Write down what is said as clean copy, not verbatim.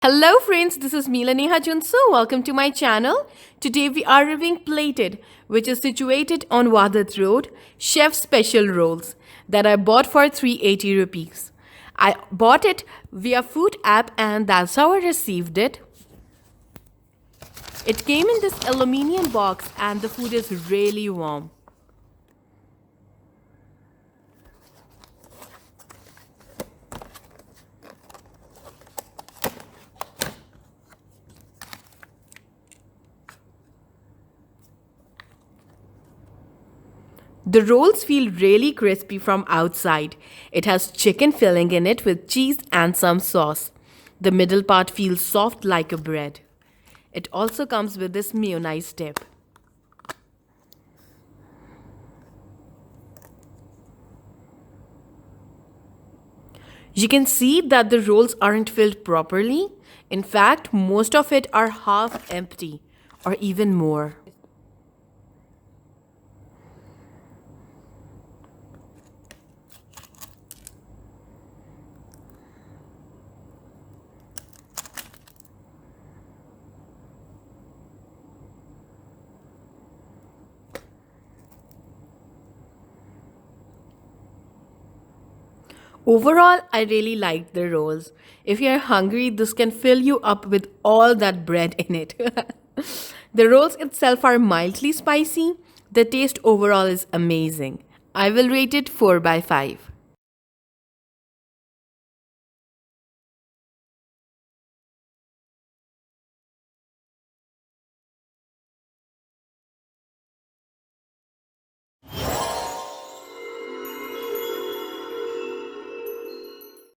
Hello friends, this is me Leneha Junsu. Welcome to my channel. Today we are reviewing Plated, which is situated on Wahdat Road, chef special rolls that I bought for 380 rupees. I bought it via food app and that's how I received it. It came in this aluminium box and the food is really warm. The rolls feel really crispy from outside. It has chicken filling in it with cheese and some sauce. The middle part feels soft like a bread. It also comes with this mayonnaise dip. You can see that the rolls aren't filled properly. In fact, most of it are half empty or even more. Overall, I really like the rolls. If you're hungry, this can fill you up with all that bread in it. The rolls itself are mildly spicy. The taste overall is amazing. I will rate it 4 by 5.